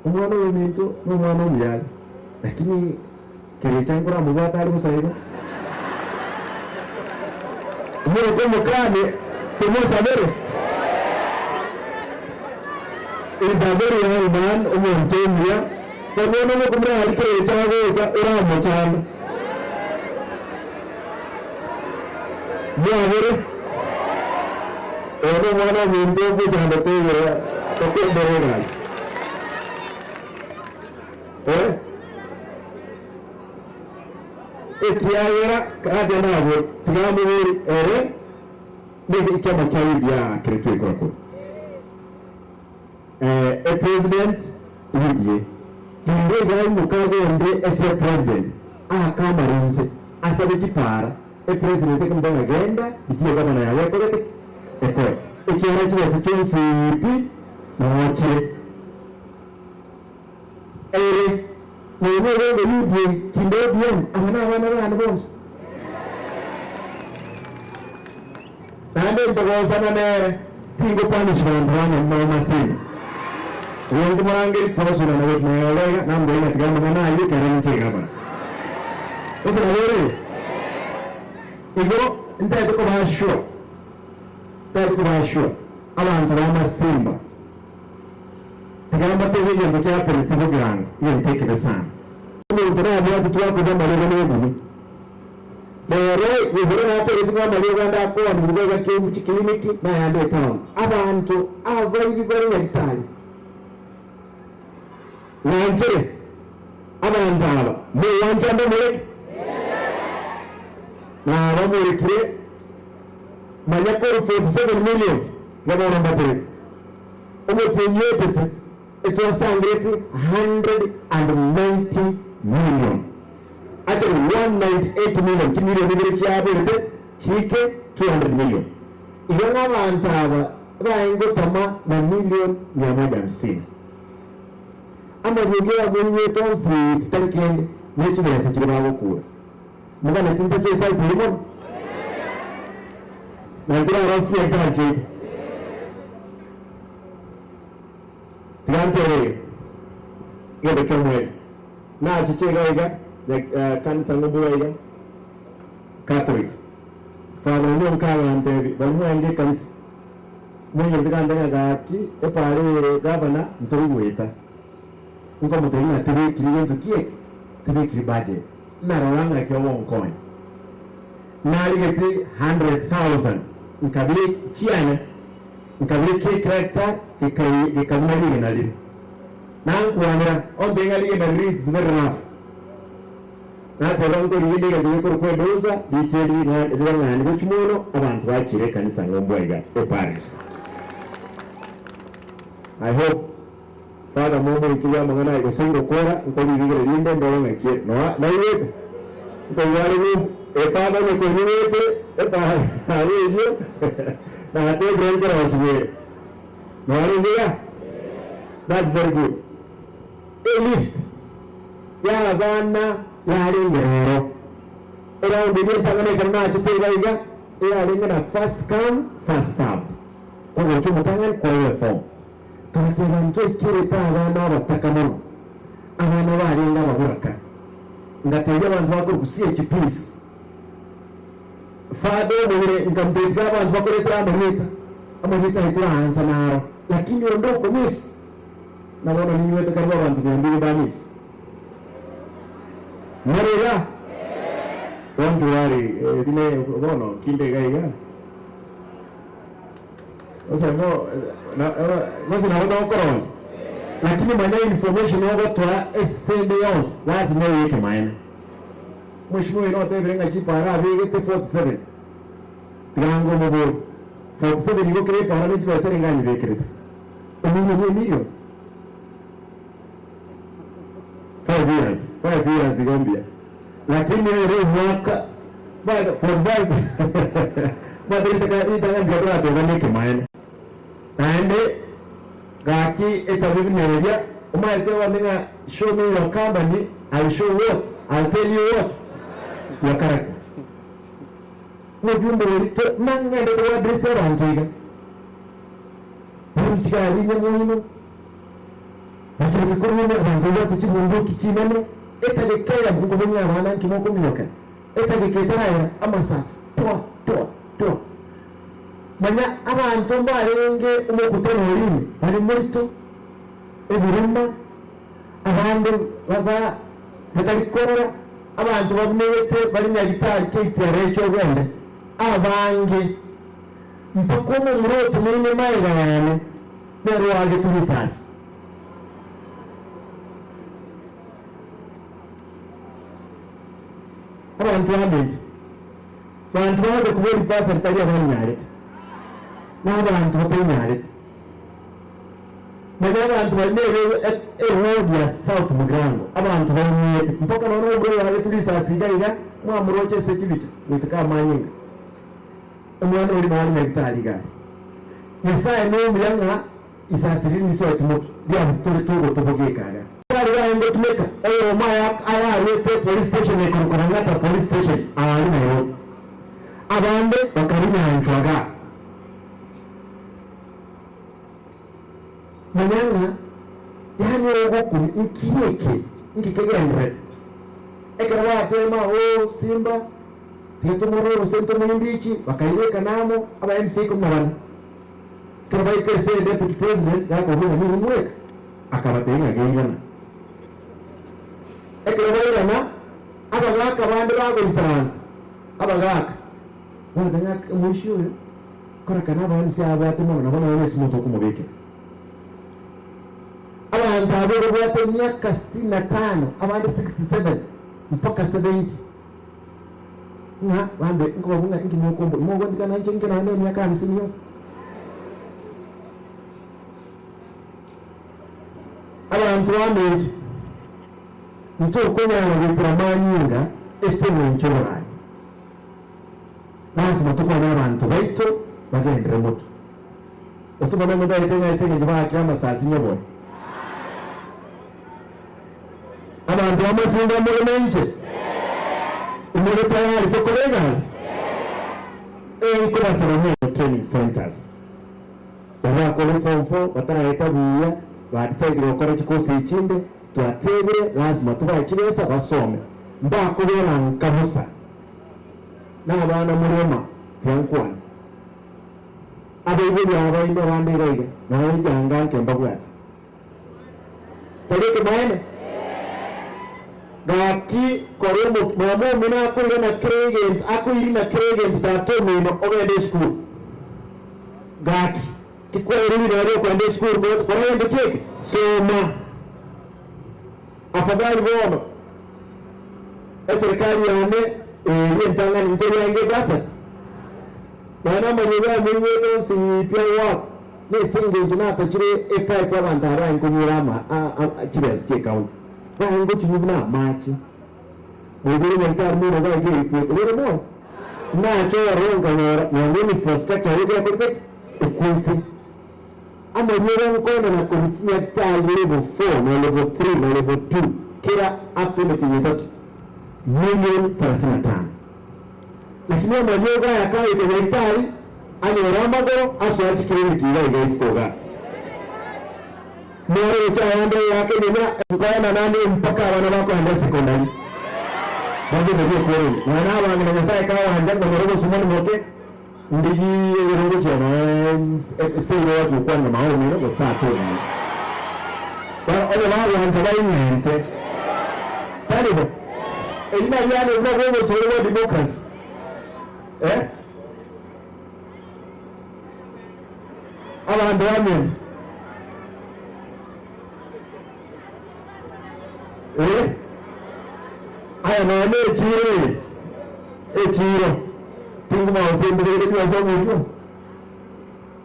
umwana w'umuntu n'umwana w'umuyali lakini kile changu la mugata ali kusaidia mwe kama kani tumosa bere izabere ya man umuntu kwa nini kumra alikile changu cha uramo chana bere ono mwana w'umuntu kujanda tewe tokomberera Ekiagera kaje nabo tigamuri ni chama cha bia kiretu ikoko a president yeye ndio gai mukaje ende as a president kama rumse asabe kipara a president kama agenda ikiwa kama na yawe kwa eko ikiwa chiwa sekensi ipi na wache wewe yudi kindodium abana bose nande ndogozana ne tingo punishment wana mama sini wengi mwangi tosuna na wetu nayolega nambo ina tigama na ayi karenche kama osa wewe igo ntaye ko basho abantu b'Amasimba tigamba tegeje ngo kya politiko gyange yentekere sana ndora abantu twako kama leo leo lero yebere na politiko kama leo nganda ko ndurega ke kliniki na yande town abantu ava ibigore yitali nanje abantu aba mu wanje ndemere na bamurikire manyakoro 47 million ngabona mbapere omotenyete it was sangeti 190 million. Actually 198 million. Kimilio nigiri kiabirite chike 200 million. Igana abantu baingo tama na million 150. Ama yegea mwenye tonsi tanken nechi besa kiraba kura. Mugana tinta cheta kulimo. Na ngira rasi ya kanche. Gantere yede kemwe na chichega iga kanisa ngubwa iga Catholic fala nyo kala ndevi balmu ande kanisa mwenye ndikanda ngaki epale gavana ntoweta ngo mutenya tebe kiriyo tukie tebe kiribaje na rolanga ke woncoin na ligeti 100,000 nkabili chiana nkabili ke character ke kamali na lini nankuanira ombengali na reads very rough na torongo yindi ga ko ko doza diteli na diranga ni chumuno abantu bakire kanisa ngombwega e Paris. I hope Father Momo ikiwa mangana ko singo kora ko bigire linde ndoro ngake no na yetu ko yari ni e Father ni ko niwete e pa ariyo na te grande roswe no ari. That's very good. A list ya bana ya lingero era ndivyo tangane kama tutega iga ya lingera first come first serve kwa hiyo tumutanga kwa hiyo form tunataka ndio kile bana batakamu abana baringa baburaka ngategera abantu bako kusiye chipisi fado mwere ngambega abantu bakoretera amahita ituranza naro lakini ondoko miss na wana niwe takarwa abantu byambire banis Marera don't worry dine bono kinde gaiga osa no se na wana koros lakini mana information yako toa SDOs lazima yeke maana mheshimiwa inote brenga chipara bigete 47 gango mobo 47 yuko kile para ni pesa ngani bekere omini milioni 5 years Gambia lakini leo mwaka baada for 5 baada itaka ndio hapo ndio maana ande gaki etabineria umaite wamenga show me your company I'll show what I'll tell you what your character mujumbe lito nanga ndio adresa rangiga mujikali nyemuino Bachari bikorwa abantu bati mungu kichimene etagekera ngumenya abana nkimoko myoka etageketaya amasasi toa manya abantu mbarenge umukutano olini bali molito ebirumba abandi baba batalikora abantu bamwete bali nyagitari keitera ekyo gende abange mpako mu muroto mwine mayiga yane nerwage tulisasi abantu bamwete bantu bade kubera ipasa ritari abanyarete n'abantu batanyarete naga abantu banere road ya South Mugango abantu bamwete mpaka none ubwo yaje tulisasiga ira mwamuroche sekibita witaka manyinga umwana uri mahali na gitari gari Yesaya no muyanga isasiri ni so tumutu bya mutore tugo tubogekaga bari bayengo tumeka maya aya rete police station e konkorangata police station ari nayo abande bakarinyanjwaga manyanga yani ogoku nkiyeke nkikegendere ekara tema o Simba Tetumororo sento mwimbichi bakaireka namo aba MC kumwana kaba ikese deputy president yako huyo ni mweka akabatenga gengana ekara na abagaka bande bago insurance abagaka wazanya mushuyo kora kana ba MC abatemo na bana wese simoto kumubeke abantu abego bwate myaka 65 abandi 67 mpaka 70 nga bambe nkobunga nkimokombo mogo ndikana nje na nene myaka 50 yo abantu bamwe ntokonya ngitramanyinga ese mwenchora lazima tukona abantu baito bagendere moto osubona ngoda itenga ese ngiba kama sasi nyabo abantu bamazinga mu menje umuri tayari to collegas kuba sana training centers baba ko form bataraita buya badifegire okora kikosi ikinde twategere lazima tubaye kiresa basome mbako bera nkamusa n'abana murema tyankwana abebiri abainde bandiraige nabayiganga nke mbabwati tareke maene gaki koromo mamo mina akoire na kregent tatomino ogende school gaki kikwere ni ndio kwende school kwa kwende kike soma afadhali bono serikali yane yentanga ngoro yange basa bana manyega mwewe si pia wa ni singe jina tachire ekai kwa bandara ngumurama chire ske count ba ngo chibuna machi ngoro nyantar mu na ga ge ko mo na cho ronga na ni infrastructure ile kwa equity ama yero mkono na kurukia tali level 4 na level 3 na level 2 kila activity yetu million 35 lakini majengo ya kai kwa hekari ani rambago aswaji kile kile istoga mwana cha yande yake ni mkaana nani mpaka wana wako anda sekondari bado ndio kweli wana wana wanasai kawa hanja ngoro sumani moke ndiji yero chana sio watu kwa na maoni ndio stato wale wao wanataka mente taribu ina yani unagogo chelewa democracy abantu bamwe aya nane chiro Pinguma usembele kwa sababu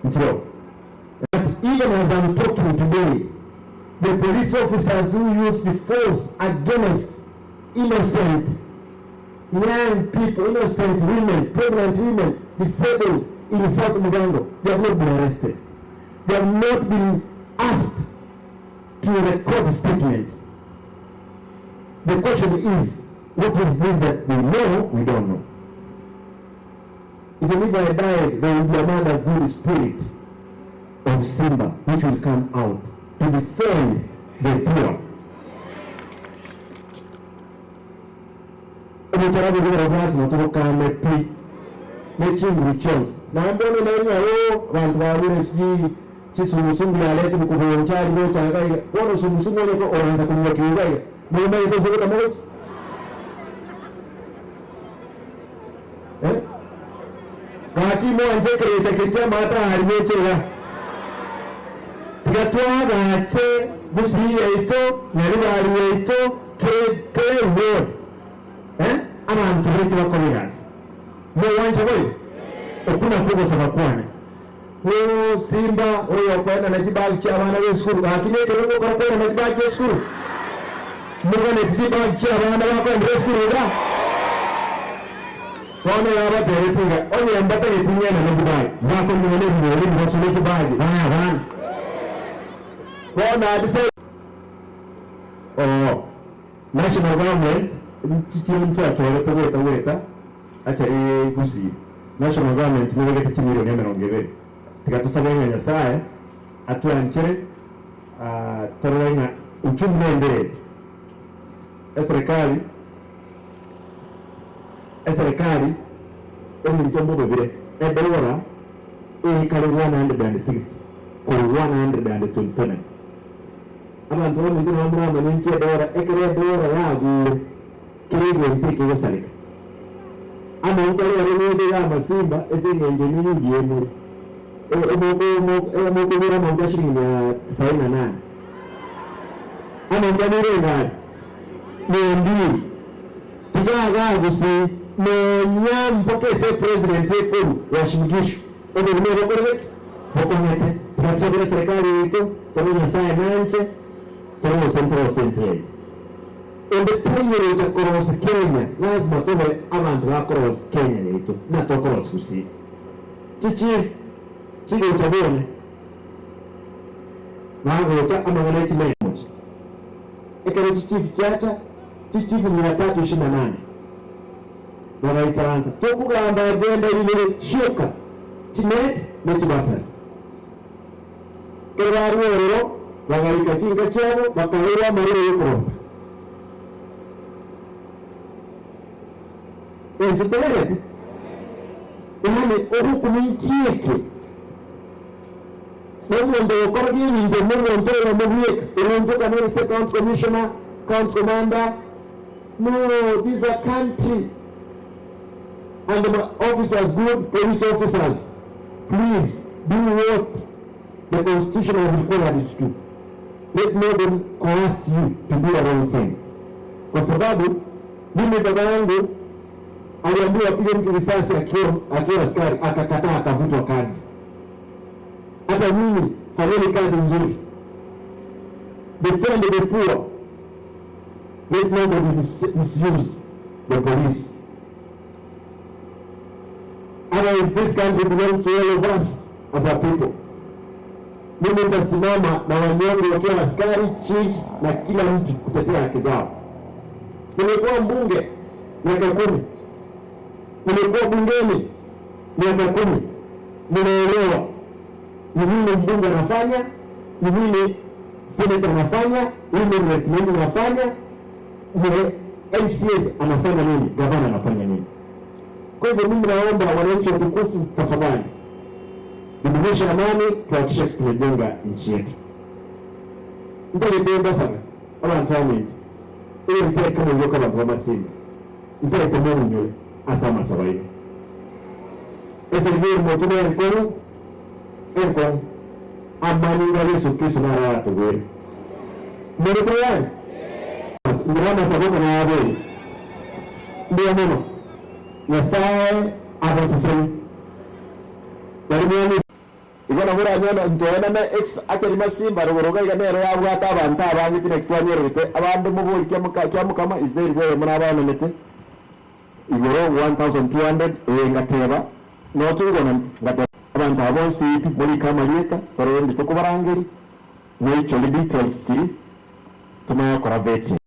ndio. Even as I'm talking today, the police officers who use the force against innocent young people, innocent women, pregnant women, disabled in South Mugango, they have not been arrested. They have not been asked to record statements. The question is, what is this that we know, we don't know. Even if I die, there will be another good spirit of Simba which will come out to defend the poor. Umecharabu kwa lazima tukane pi mechingu chance na mbona na yeye abantu babone siji chisumusungu ya leti mukubonchari ngo changai wono sumusungu ngo oranza kumwa kiugai mbona yeto zoko tamoja kati mo anje kare chakitia mata harimeche ya gatwa gache busi yeto nyari bari yeto ke wo abantu betu bakomeras mo wanje wewe okuna kugo sabakwane wo Simba oyo kwenda na jibali cha bana w'esuru akineke ngo kwenda na jibali cha esuru mugane jibali cha bana bakwenda esuru da wana yaba beretinga onye mbata yetinya na jibali bako nyone biboli basule jibali bana wana adise national government nchikintu atwara taweta achari gusi national government ni wege kimiro ne merongebe tigatusabenya nyasaye atwanchere torwenga uchumende serikali eni njombo bebire edora kali 160 or 127 abantu bamwe n'amama n'inki edora ekere edora yagu kirego mpike gosalika ama ukali ya Masimba esengenje nyingi yemu kubira mauja shilingi ya 98 ama ukanire ngani ndi tigaga gusi no nyampoke se president yetu wa shirikisho ndio ndio bokomete tunasogea serikali yetu kwa saa nanje kwa central sense ende payero ta cross Kenya lazima tuwe abantu ba cross Kenya yetu na to cross kusi chief chile utabone nango cha amangana chime ekero chief chacha chief 328 na Isanza tokugamba agenda ile shuka chimet ne chibasa kerarero bagalika chinga chabo bakahera mahero yoko Entonces, ojo como inquiete. No mundo corre ni de mundo la movie. El mundo también es county commissioner, county commander. No, this is a country. And the officers, good police officers, please do what the constitution has required you to do. Let no one coerce you to do the wrong thing. Kwa sababu mimi baba yangu aliambiwa apige mtu risasi akiwa askari akakataa akavutwa kazi. Hata nyinyi fanyeni kazi nzuri. Defend the poor. Let nobody misuse the police. Otherwise this country belongs to all of us as a people. Mimi nitasimama na wanyonge wakiwa askari, chiefs na kila mtu kutetea haki zao. Nimekuwa mbunge miaka 10. Nimekuwa bungeni miaka 10. Ninaelewa ni nini mbunge anafanya, ni nini senator anafanya, nini representative anafanya, ni MCS anafanya nini, gavana anafanya nini. Kwa hivyo mimi naomba wananchi watukufu, tafadhali dumisha amani, tuhakikishe tunajenga nchi yetu. Nitaletenda sana abantu wengi ile mtaka kama ndio kama Masimba nitaletenda nyole asama sababu ese ndio mtu mmoja eko amani na Yesu Kristo na watu wewe ndio tayari ndio sababu na wewe ndio mama na saa hapo sasa bali igona hura nyona ntoena na extra akari Masimba rogoroga iganero yawe atabanta abangi pina kitwanyero bite abandu mubo ikiamu kama izeri wewe muna abana nete igoro 1200 ngateba no tugona ngateba abantu abonsi muri kamalieta torondi tukubarangeri no icho details kiri tumayakora veti